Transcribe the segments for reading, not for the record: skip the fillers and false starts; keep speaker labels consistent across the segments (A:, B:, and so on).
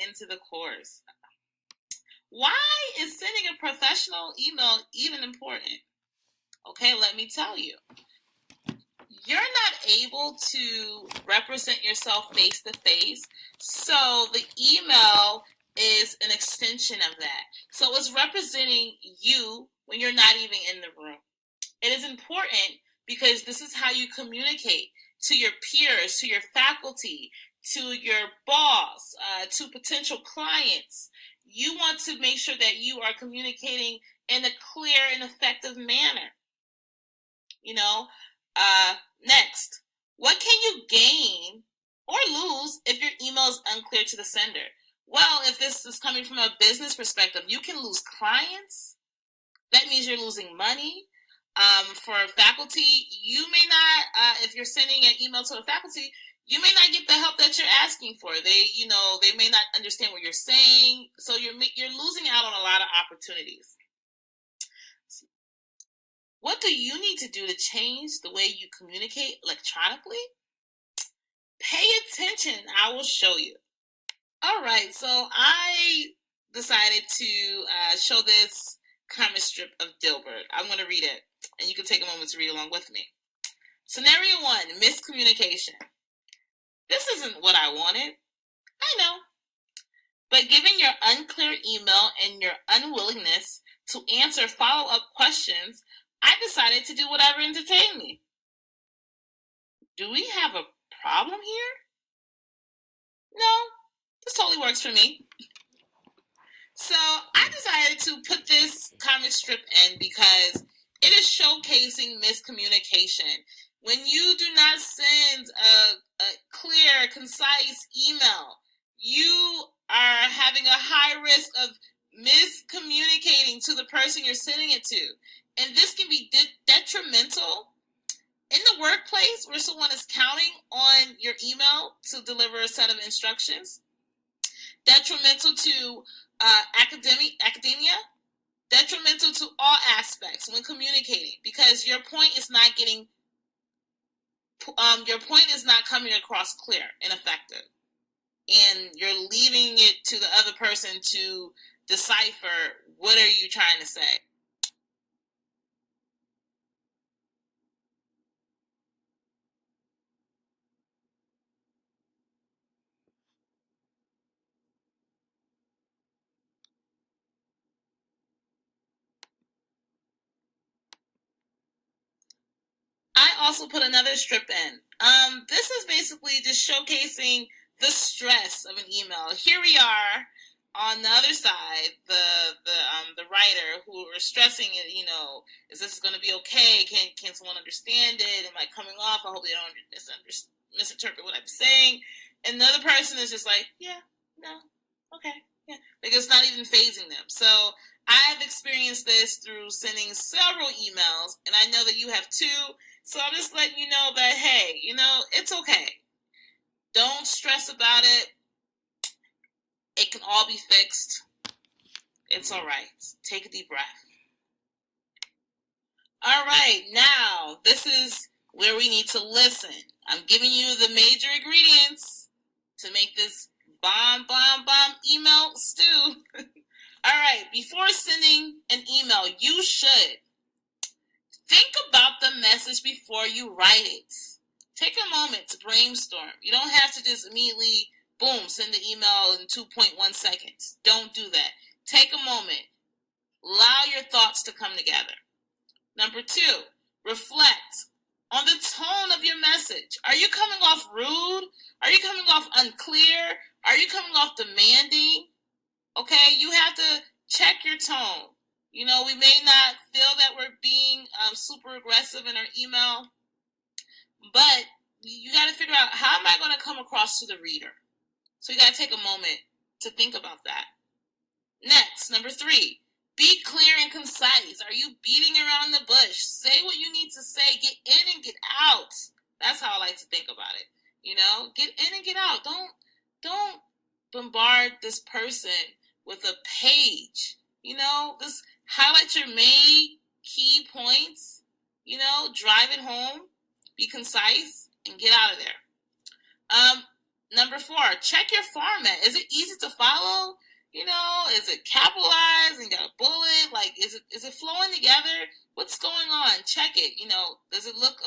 A: into the course. Why is sending a professional email even important? Okay, let me tell you. You're not able to represent yourself face to face, so the email is an extension of that. So it's representing you when you're not even in the room. It is important because this is how you communicate to your peers, to your faculty, to your boss, to potential clients. You want to make sure that you are communicating in a clear and effective manner. Next, what can you gain or lose if your email is unclear to the sender? Well, if this is coming from a business perspective, you can lose clients. That means you're losing money. For faculty, you may not, if you're sending an email to a faculty, you may not get the help that you're asking for. They may not understand what you're saying. So you're losing out on a lot of opportunities. What do you need to do to change the way you communicate electronically? Pay attention. I will show you. All right, so I decided to show this comic strip of Dilbert. I'm going to read it, and you can take a moment to read along with me. Scenario 1, miscommunication. This isn't what I wanted. I know. But given your unclear email and your unwillingness to answer follow-up questions, I decided to do whatever entertained me. Do we have a problem here? No, this totally works for me. So I decided to put this comic strip in because it is showcasing miscommunication. When you do not send a clear, concise email, you are having a high risk of miscommunicating to the person you're sending it to. And this can be detrimental in the workplace where someone is counting on your email to deliver a set of instructions. Detrimental to academia. Detrimental to all aspects when communicating, because your point is not coming across clear and effective, and you're leaving it to the other person to decipher what are you trying to say. I also put another strip in. This is basically just showcasing the stress of an email. Here we are on the other side, the writer who are stressing it. Is this going to be okay? Can someone understand it? Am I coming off? I hope they don't misinterpret what I'm saying. And the other person is just like, yeah, no, okay, yeah. Like it's not even phasing them. So I've experienced this through sending several emails, and I know that you have too. So I'm just letting you know that, hey, it's okay. Don't stress about it. It can all be fixed. It's all right. Take a deep breath. All right, now this is where we need to listen. I'm giving you the major ingredients to make this bomb email stew. All right, before sending an email, you should think about the message before you write it. Take a moment to brainstorm. You don't have to just immediately, boom, send the email in 2.1 seconds. Don't do that. Take a moment. Allow your thoughts to come together. Number 2, reflect on the tone of your message. Are you coming off rude? Are you coming off unclear? Are you coming off demanding? Okay, you have to check your tone. We may not feel that we're being super aggressive in our email, but you got to figure out, how am I going to come across to the reader? So you got to take a moment to think about that. Next, number 3, be clear and concise. Are you beating around the bush? Say what you need to say. Get in and get out. That's how I like to think about it. Get in and get out. Don't bombard this person with a page. Just highlight your main key points. Drive it home. Be concise and get out of there. Number 4, check your format. Is it easy to follow? Is it capitalized and got a bullet? Like, is it flowing together? What's going on? Check it. Does it look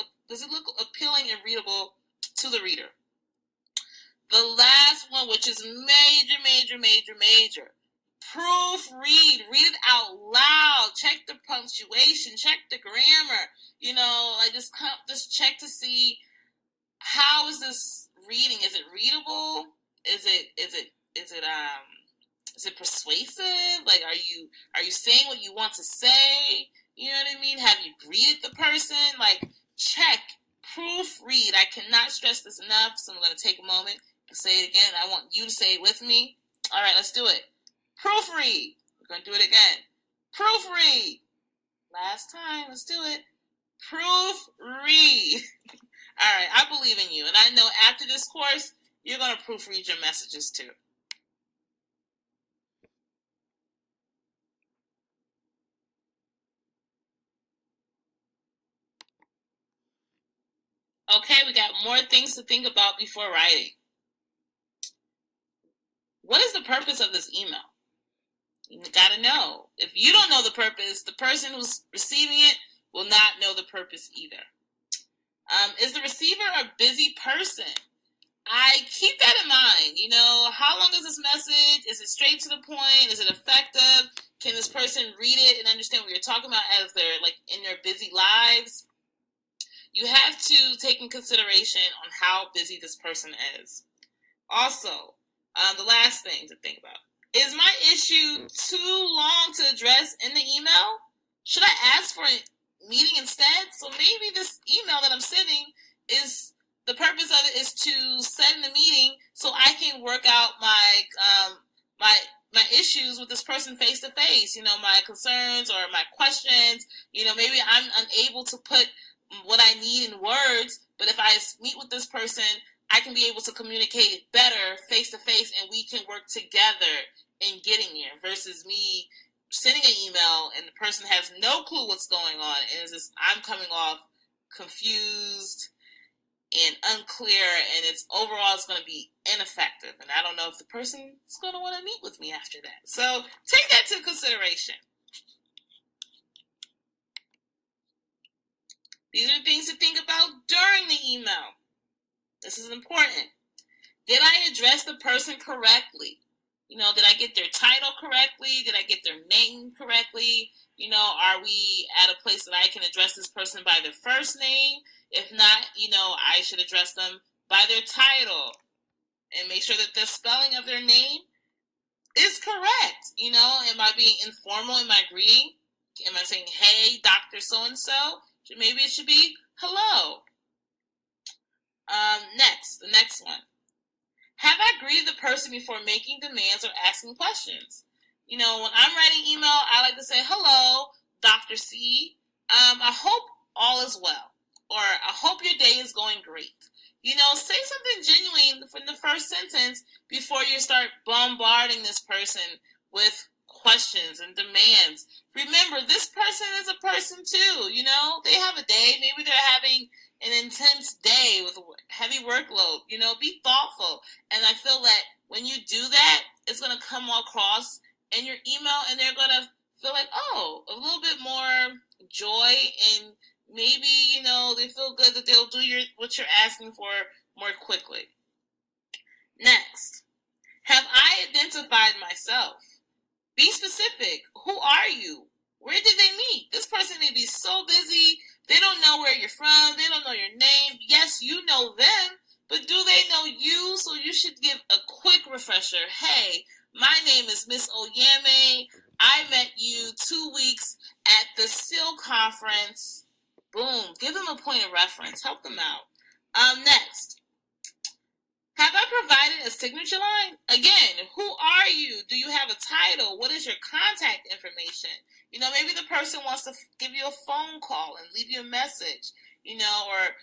A: appealing and readable to the reader? The last one, which is major, major, major, major. Proofread. Read it out loud. Check the punctuation. Check the grammar. Just check to see how is this reading. Is it readable? Is it persuasive? Like, are you saying what you want to say? You know what I mean? Have you greeted the person? Like, check, proofread. I cannot stress this enough, so I'm going to take a moment and say it again. I want you to say it with me. All right, let's do it. Proofread. We're going to do it again. Proofread. Last time. Let's do it. Proofread. All right, I believe in you, and I know after this course, you're going to proofread your messages too. Okay, we got more things to think about before writing. What is the purpose of this email? You gotta know. If you don't know the purpose, the person who's receiving it will not know the purpose either. Is the receiver a busy person? I keep that in mind. How long is this message? Is it straight to the point? Is it effective? Can this person read it and understand what you're talking about as they're in their busy lives? You have to take in consideration on how busy this person is. Also, the last thing to think about. Is my issue too long to address in the email? Should I ask for a meeting instead? So maybe this email that I'm sending the purpose of it is to set in a meeting so I can work out my issues with this person face to face. My concerns or my questions. Maybe I'm unable to put what I need in words, but if I meet with this person, I can be able to communicate better face to face, and we can work together in getting there versus me sending an email and the person has no clue what's going on, and I'm coming off confused and unclear, and it's going to be ineffective, and I don't know if the person is going to want to meet with me after that. So take that into consideration. These are things to think about during the email. This is important. Did I address the person correctly? Did I get their title correctly? Did I get their name correctly? Are we at a place that I can address this person by their first name? If not, I should address them by their title and make sure that the spelling of their name is correct. Am I being informal in my greeting? Am I saying, hey, Dr. So-and-so? Maybe it should be, hello. The next one. Have I greeted the person before making demands or asking questions? When I'm writing email, I like to say, hello, Dr. C. I hope all is well. Or I hope your day is going great. Say something genuine from the first sentence before you start bombarding this person with questions and demands. Remember, this person is a person too. They have a day. Maybe they're having an intense day with a heavy workload. Be thoughtful. And I feel that when you do that, it's going to come across in your email, and they're going to feel like, oh, a little bit more joy, and maybe, they feel good that they'll do what you're asking for more quickly. Next, have I identified myself? Be specific. Who are you? Where did they meet? This person may be so busy, they don't know where you're from, they don't know your name. Yes, you know them, but do they know you? So you should give a quick refresher. Hey, my name is Miss Oyeme. I met you 2 weeks at the SEAL conference. Boom. Give them a point of reference. Help them out. Next. Have I provided a signature line? Again, who are you? Do you have a title? What is your contact information? Maybe the person wants to give you a phone call and leave you a message, or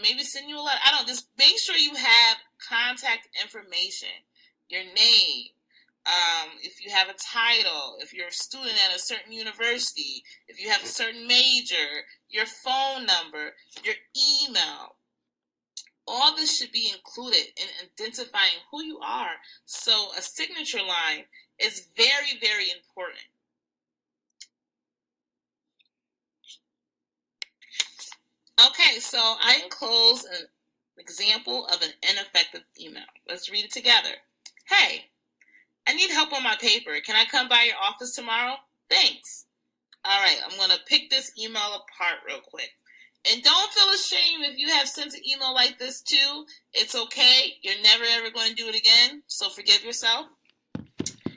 A: maybe send you a letter. I don't know. Just make sure you have contact information, your name, if you have a title, if you're a student at a certain university, if you have a certain major, your phone number, your email. All this should be included in identifying who you are. So a signature line is very, very important. Okay, so I enclose an example of an ineffective email. Let's read it together. Hey, I need help on my paper. Can I come by your office tomorrow? Thanks. All right, I'm going to pick this email apart real quick. And don't feel ashamed if you have sent an email like this too. It's okay. You're never ever going to do it again, so forgive yourself.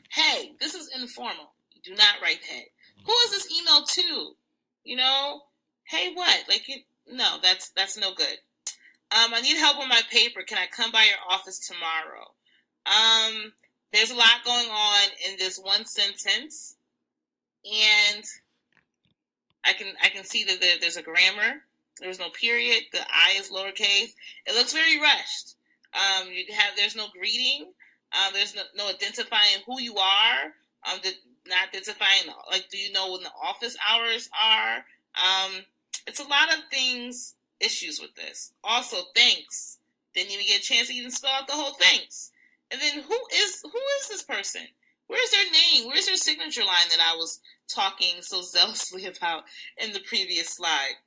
A: Hey, this is informal. You do not write hey. Who is this email to? You know, hey what? No, that's no good. I need help on my paper. Can I come by your office tomorrow? There's a lot going on in this one sentence, and I can see that there's a grammar. There's no period. The I is lowercase. It looks very rushed. There's no greeting. There's no identifying who you are. Not identifying, do you know when the office hours are? It's a lot of issues with this. Also, thanks. Didn't even get a chance to even spell out the whole thanks. And then who is this person? Where's their name? Where's their signature line that I was talking so zealously about in the previous slide?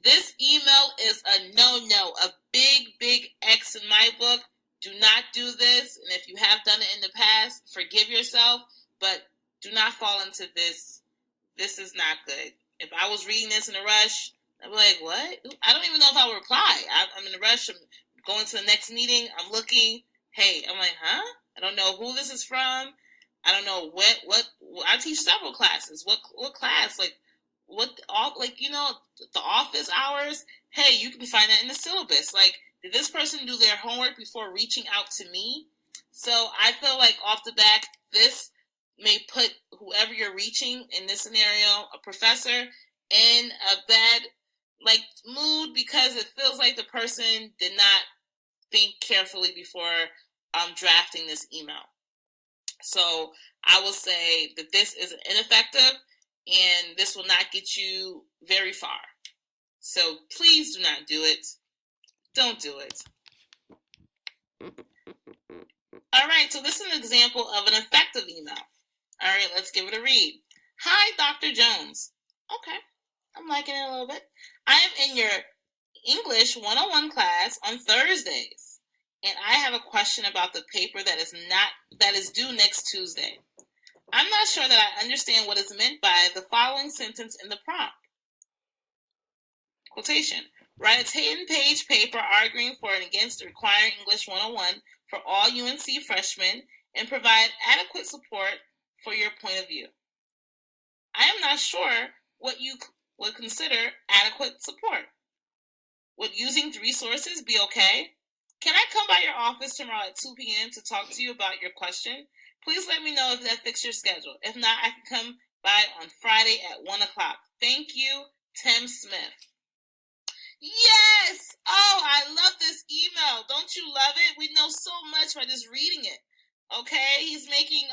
A: This email is a no-no, a big, big X in my book. Do not do this, and if you have done it in the past, forgive yourself, but do not fall into this. This is not good. If I was reading this in a rush, I'd be like, what? I don't even know if I would reply. I'm in a rush. I'm going to the next meeting. I'm looking. Hey, I'm like, huh? I don't know who this is from. I don't know what I teach several classes. What class? The office hours. Hey, you can find that in the syllabus. Did this person do their homework before reaching out to me? So I feel like off the back, this may put whoever you're reaching in this scenario, a professor, in a bad mood, because it feels like the person did not think carefully before drafting this email. So I will say that this is ineffective, and this will not get you very far. So please do not do it. Don't do it. All right, so this is an example of an effective email. All right, let's give it a read. Hi, Dr. Jones. Okay, I'm liking it a little bit. I am in your English 101 class on Thursdays, and I have a question about the paper that is due next Tuesday. I'm not sure that I understand what is meant by the following sentence in the prompt. Quotation. Write a 10-page paper arguing for and against requiring English 101 for all UNC freshmen and provide adequate support for your point of view. I am not sure what you would consider adequate support. Would using resources be okay? Can I come by your office tomorrow at 2 p.m. to talk to you about your question? Please let me know if that fits your schedule. If not, I can come by on Friday at 1 o'clock. Thank you, Tim Smith. Yes! Oh, I love this email. Don't you love it? We know so much by just reading it. Okay? He's making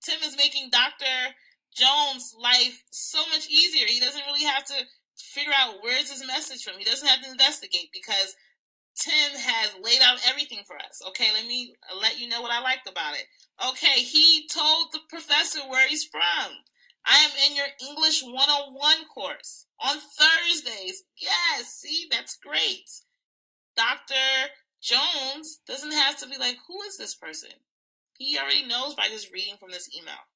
A: Tim is making Dr. Jones' life so much easier. He doesn't really have to figure out where's his message from. He doesn't have to investigate because Tim has laid out everything for us. Okay, let me let you know what I liked about it. Okay, he told the professor where he's from. I am in your English 101 course on Thursdays. Yes, see, that's great. Dr. Jones doesn't have to be like, who is this person? He already knows by just reading from this email.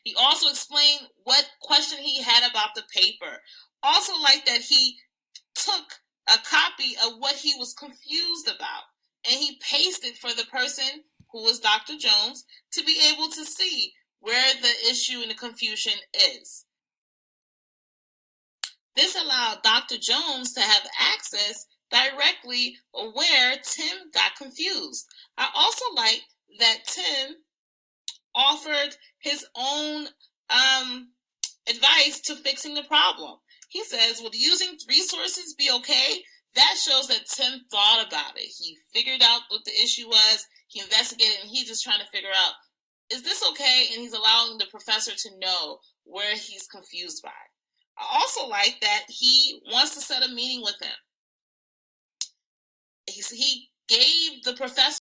A: He also explained what question he had about the paper. Also like that he took a copy of what he was confused about and he pasted for the person who was Dr. Jones to be able to see where the issue and the confusion is. This allowed Dr. Jones to have access directly where Tim got confused. I also like that Tim offered his own advice to fixing the problem. He says, would using resources be okay? That shows that Tim thought about it. He figured out what the issue was. He investigated, and he's just trying to figure out, is this okay? And he's allowing the professor to know where he's confused by. I also like that he wants to set a meeting with him. he gave the professor